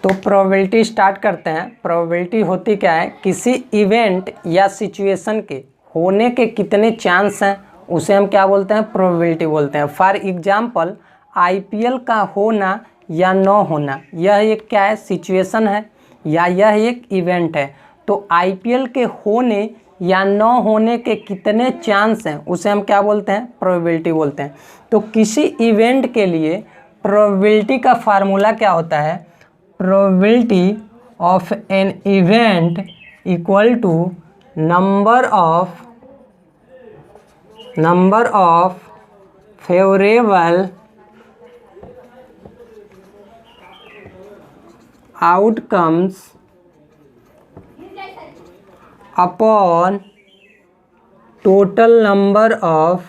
तो probability start करते हैं। प्रोबेबिलिटी होती क्या है, किसी इवेंट या सिचुएशन के होने के कितने चांस हैं उसे हम क्या बोलते हैं, प्रोबेबिलिटी बोलते हैं। फॉर एग्जांपल आईपीएल का होना या न होना, यह एक क्या है, सिचुएशन है या यह एक इवेंट है। तो आईपीएल के होने या न होने के कितने चांस हैं उसे हम क्या बोलते हैं, प्रोबेबिलिटी बोलते हैं। तो किसी इवेंट के लिए प्रोबेबिलिटी का फार्मूला क्या होता है, probability of an event equal to number of favourable outcomes upon total number of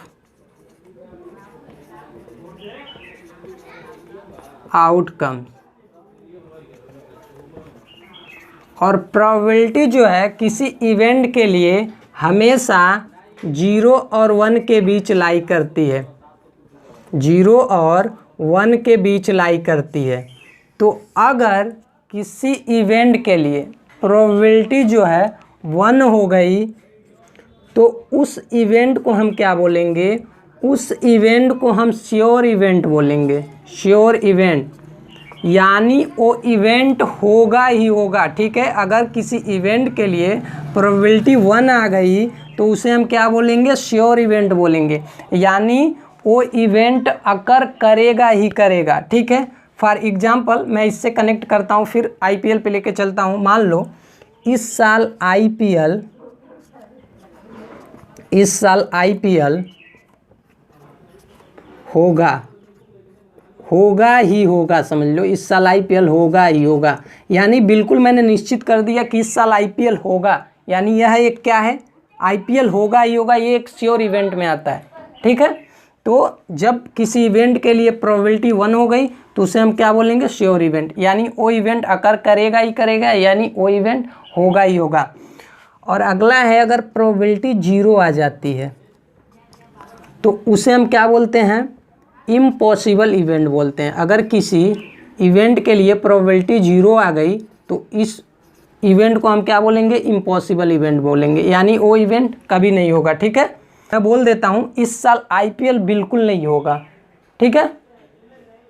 outcomes। और प्रोबेबिलिटी जो है किसी इवेंट के लिए हमेशा 0 और 1 के बीच लाई करती है, 0 और 1 के बीच लाई करती है। तो अगर किसी इवेंट के लिए प्रोबेबिलिटी जो है 1 हो गई तो उस इवेंट को हम क्या बोलेंगे, उस इवेंट को हम श्योर इवेंट बोलेंगे, श्योर इवेंट, यानी वो इवेंट होगा ही होगा। ठीक है, अगर किसी इवेंट के लिए प्रोबेबिलिटी 1 आ गई तो उसे हम क्या बोलेंगे, श्योर इवेंट बोलेंगे, यानी वो इवेंट अकर करेगा ही करेगा। ठीक है, फॉर एग्जाम्पल मैं इससे कनेक्ट करता हूँ, फिर आईपीएल पे लेके चलता हूँ। मान लो इस साल आईपीएल होगा ही होगा, समझ लो इस साल आईपीएल होगा ही होगा, यानी बिल्कुल मैंने निश्चित कर दिया कि इस साल आईपीएल होगा, यानी यह एक क्या है, आईपीएल होगा ही होगा, ये एक श्योर इवेंट में आता है। ठीक है, तो जब किसी इवेंट के लिए प्रोबेबिलिटी 1 हो गई तो उसे हम क्या बोलेंगे, श्योर इवेंट, यानी वो इवेंट अकर करेगा ही करेगा, यानी वो इवेंट होगा ही होगा। और अगला है, अगर प्रोबेबिलिटी 0 आ जाती है तो उसे हम क्या बोलते हैं, इम्पॉसिबल इवेंट बोलते हैं। अगर किसी इवेंट के लिए प्रोबेबिलिटी 0 आ गई तो इस इवेंट को हम क्या बोलेंगे, इम्पॉसिबल इवेंट बोलेंगे, यानी वो इवेंट कभी नहीं होगा। ठीक है, मैं बोल देता हूँ इस साल आईपीएल बिल्कुल नहीं होगा। ठीक है,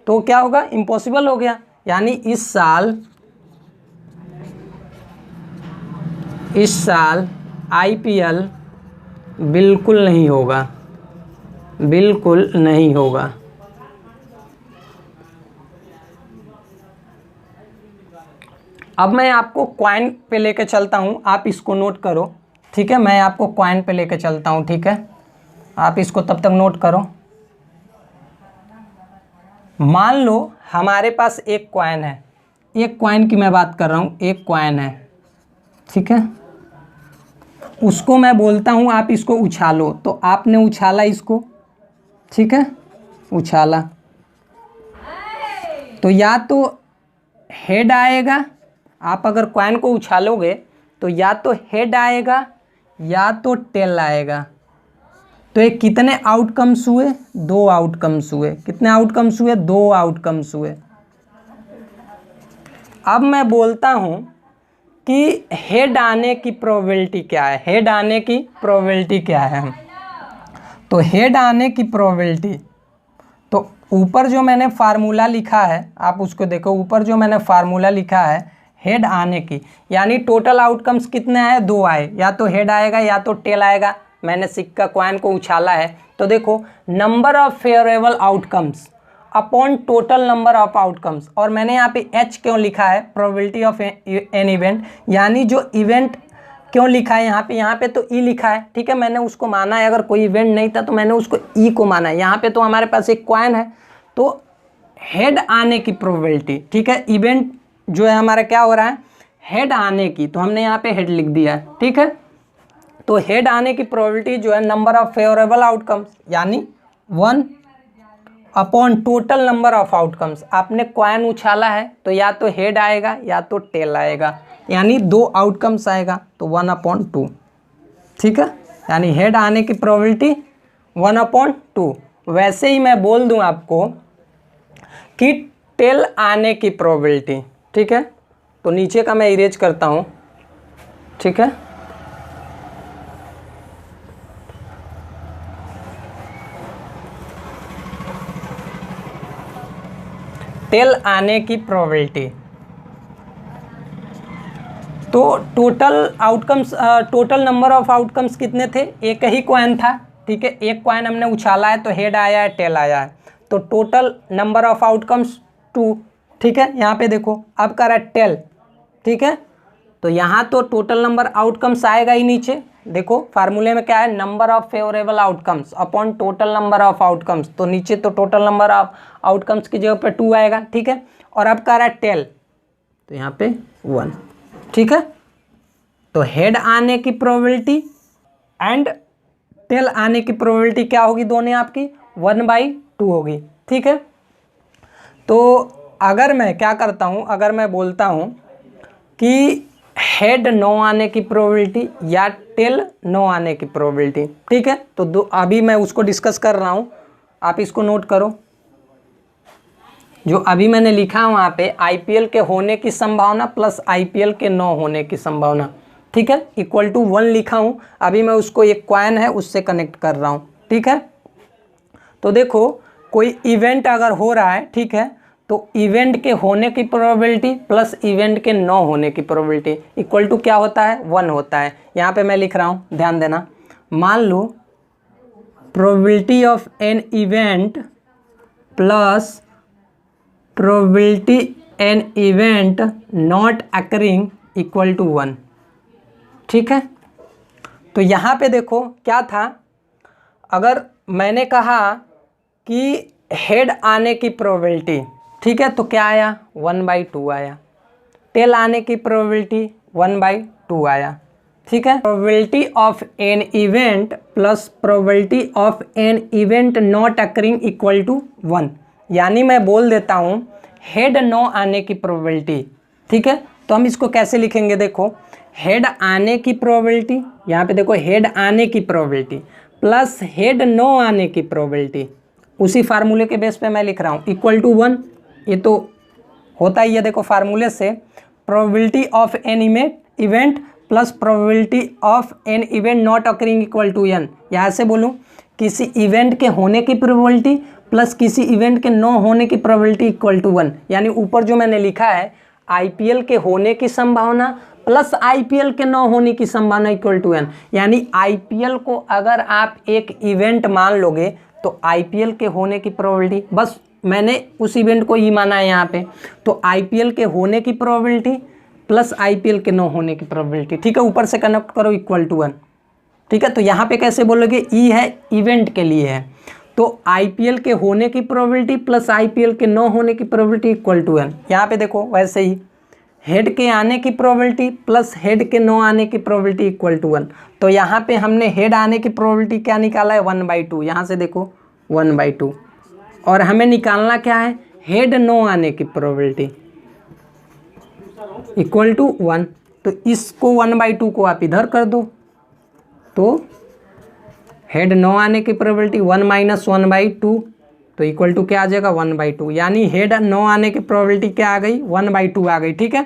तो क्या होगा, इम्पॉसिबल हो गया, यानी इस साल आईपीएल बिल्कुल नहीं होगा, बिल्कुल नहीं होगा। अब मैं आपको क्वाइन पे लेके चलता हूँ, आप इसको नोट करो। ठीक है, मैं आपको क्वाइन पे लेके चलता हूँ। ठीक है, आप इसको तब तक नोट करो। मान लो हमारे पास एक क्वाइन है, एक क्वाइन की मैं बात कर रहा हूँ, एक क्वाइन है। ठीक है, उसको मैं बोलता हूँ आप इसको उछालो, तो आपने उछाला इसको। ठीक है, उछाला तो या तो हेड आएगा, आप अगर क्वाइन को उछालोगे तो या तो हेड आएगा या तो टेल आएगा। तो ये कितने आउटकम्स हुए, 2 आउटकम्स हुए। कितने आउटकम्स हुए, 2 आउटकम्स हुए। अब मैं बोलता हूँ कि हेड आने की प्रोबेबिलिटी क्या है, हेड आने की प्रोबेबिलिटी क्या है। तो हेड आने की प्रोबेबिलिटी, तो ऊपर जो मैंने फार्मूला लिखा है आप उसको देखो, ऊपर जो मैंने फार्मूला लिखा है हेड आने की, यानी टोटल आउटकम्स कितने आए, 2 आए, या तो हेड आएगा या तो टेल आएगा। मैंने सिक्का क्वाइन को उछाला है तो देखो number of favourable outcomes upon total number of outcomes, और मैंने यहाँ पे एच क्यों लिखा है, प्रोबेबिलिटी ऑफ एन इवेंट, यानी जो इवेंट क्यों लिखा है यहाँ पे तो ई लिखा है। ठीक है, मैंने उसको माना है, अगर कोई इवेंट नहीं था तो मैंने उसको ई को माना है। यहाँ पे तो हमारे पास एक क्वाइन है, तो हेड आने की प्रोबेबिलिटी, ठीक है, इवेंट जो है हमारा क्या हो रहा है, हेड आने की, तो हमने यहाँ पे हेड लिख दिया है। ठीक है, तो हेड आने की प्रोबेबिलिटी जो है नंबर ऑफ फेवरेबल आउटकम्स, यानी 1 upon total number of outcomes. आपने क्वाइन उछाला है तो या तो हेड आएगा या तो टेल आएगा, यानी 2 आउटकम्स आएगा, तो 1/2। ठीक है, यानी हेड आने की प्रोबेबिलिटी 1/2। वैसे ही मैं बोल दूं आपको कि टेल आने की प्रोबेबिलिटी, ठीक है। तो नीचे का मैं इरेज करता हूँ, ठीक है। टेल आने की प्रोबेबिलिटी, तो टोटल नंबर ऑफ आउटकम्स कितने थे? एक ही कॉइन था, ठीक है। एक कॉइन हमने उछाला है तो हेड आया है, टेल आया है, तो टोटल नंबर ऑफ आउटकम्स 2, ठीक है। यहाँ पे देखो अब कर रहा है टेल, ठीक है। तो यहाँ तो टोटल नंबर आउटकम्स आएगा ही नीचे, देखो फार्मूले में क्या है, number of favourable outcomes upon total number of outcomes, तो नीचे तो टोटल नंबर ऑफ आउटकम्स की जगह पे 2 आएगा, ठीक है। और अब कह रहा है टेल, तो यहाँ पे 1, ठीक है। तो हेड आने की प्रोबेबिलिटी एंड टेल आने की प्रोबेबिलिटी क्या होगी दोनों आपकी? 1/2 होगी, ठीक है। तो अगर मैं क्या करता हूँ, अगर मैं बोलता हूँ कि हेड नो आने की प्रोबेबिलिटी या टेल नो आने की प्रोबेबिलिटी, ठीक है। तो अभी मैं उसको डिस्कस कर रहा हूँ, आप इसको नोट करो। जो अभी मैंने लिखा है वहाँ पे आईपीएल के होने की संभावना प्लस आईपीएल के न होने की संभावना, ठीक है, इक्वल टू 1 लिखा हूँ। अभी मैं उसको एक कॉइन है उससे कनेक्ट कर रहा हूँ, ठीक है। तो देखो कोई इवेंट अगर हो रहा है, ठीक है, तो इवेंट के होने की प्रोबेबिलिटी प्लस इवेंट के न होने की प्रोबेबिलिटी इक्वल टू क्या होता है? 1 होता है। यहाँ पे मैं लिख रहा हूँ, ध्यान देना। मान लो probability of an event plus probability an event not occurring equal to 1, ठीक है। तो यहाँ पे देखो क्या था, अगर मैंने कहा कि हेड आने की प्रोबेबिलिटी, ठीक है, तो क्या आया? 1/2 आया। टेल आने की प्रोबेबिलिटी 1/2 आया, ठीक है। Probability of an event plus probability of an event not occurring equal to 1, यानी मैं बोल देता हूँ हेड नो आने की प्रोबेबिलिटी, ठीक है। तो हम इसको कैसे लिखेंगे? देखो हेड आने की प्रोबेबिलिटी, यहाँ पे देखो हेड आने की प्रोबेबिलिटी प्लस हेड नो आने की प्रोबेबिलिटी, उसी फार्मूले के बेस पे मैं लिख रहा हूँ, इक्वल टू 1। ये तो होता ही है, देखो फार्मूले से probability of an event plus probability of an event not occurring equal to n। यहाँ से बोलूँ किसी इवेंट के होने की प्रोबेबिलिटी प्लस किसी इवेंट के न होने की प्रोबेबिलिटी इक्वल टू 1, यानी ऊपर जो मैंने लिखा है आईपीएल के होने की संभावना प्लस आईपीएल के न होने की संभावना इक्वल टू n, यानी आईपीएल को अगर आप एक इवेंट मान लोगे तो आईपीएल के होने की प्रोबेबिलिटी, बस मैंने उस इवेंट को ही माना है यहाँ पे, तो आईपीएल के होने की प्रोबेबिलिटी प्लस आईपीएल के न होने की प्रोबेबिलिटी, ठीक है, ऊपर से कनेक्ट करो इक्वल टू 1, ठीक है। तो यहाँ पे कैसे बोलोगे? ई है इवेंट के लिए है, तो आईपीएल के होने की प्रोबेबिलिटी प्लस आईपीएल के न होने की प्रोबेबिलिटी इक्वल टू n। यहाँ पे देखो वैसे ही हेड के आने की प्रोबेबिलिटी प्लस हेड के न आने की प्रोबेबिलिटी इक्वल टू 1। तो यहाँ पे हमने हेड आने की प्रोबेबिलिटी क्या निकाला है? 1/2। यहाँ से देखो 1/2, और हमें निकालना क्या है? हेड नो आने की प्रोबेबिलिटी इक्वल टू 1। तो इसको 1/2 को आप इधर कर दो, तो हेड नो आने की प्रोबेबिलिटी 1 - 1/2, तो इक्वल टू क्या आ जाएगा? 1/2, यानी हेड नो आने की प्रोबेबिलिटी क्या आ गई? 1/2 आ गई, ठीक है।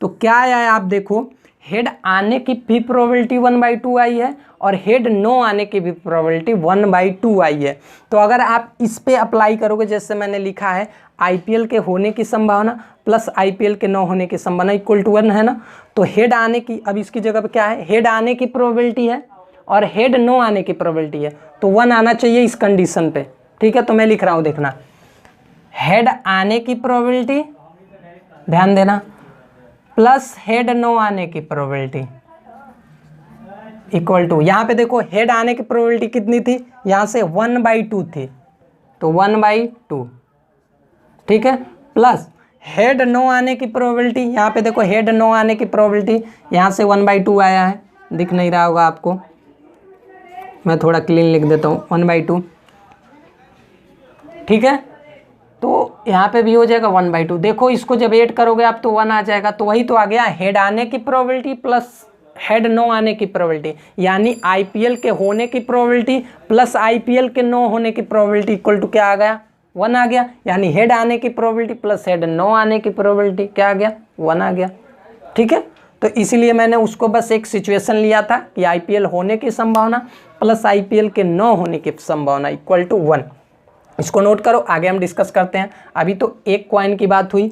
तो क्या आया है आप देखो, हेड आने की भी प्रोबेबिलिटी 1/2 आई है और हेड नो आने की भी प्रोबेबिलिटी 1/2 आई है। तो अगर आप इस पे अप्लाई करोगे, जैसे मैंने लिखा है आईपीएल के होने की संभावना प्लस आईपीएल के न होने की संभावना इक्वल टू 1 है ना, तो हेड आने की, अब इसकी जगह पे क्या है? हेड आने की प्रोबेबिलिटी है और हेड नो आने की प्रोबेबिलिटी है, तो 1 आना चाहिए इस कंडीशन पे, ठीक है। तो मैं लिख रहा हूँ, देखना, हेड आने की प्रोबेबिलिटी, ध्यान देना, प्लस हेड नो आने की प्रोबेबिलिटी इक्वल टू, यहाँ पे देखो हेड आने की प्रोबेबिलिटी कितनी थी? यहाँ से 1/2 थी, तो 1/2, ठीक है, प्लस हेड नो आने की प्रोबेबिलिटी, यहाँ पे देखो हेड नो आने की प्रोबेबिलिटी यहाँ से 1/2 आया है, दिख नहीं रहा होगा आपको, मैं थोड़ा क्लीन लिख देता हूँ, 1/2, ठीक है। तो यहाँ पे भी हो जाएगा 1/2। देखो इसको जब ऐड करोगे आप तो 1 आ जाएगा, तो वही तो आ गया, हेड आने की प्रोबेबिलिटी प्लस हेड नो आने की प्रोबेबिलिटी, यानी आईपीएल के होने की प्रोबेबिलिटी प्लस आईपीएल के नो होने की प्रोबेबिलिटी इक्वल टू क्या आ गया? 1 आ गया, यानी हेड आने की प्रोबेबिलिटी प्लस हेड नो आने की प्रोबेबिलिटी क्या आ गया, 1 आ गया। ठीक है, तो इसीलिए मैंने उसको बस एक सिचुएशन लिया था कि आईपीएल होने की संभावना प्लस आईपीएल के न होने की संभावना इक्वल टू 1। इसको नोट करो, आगे हम डिस्कस करते हैं। अभी तो एक कॉइन की बात हुई,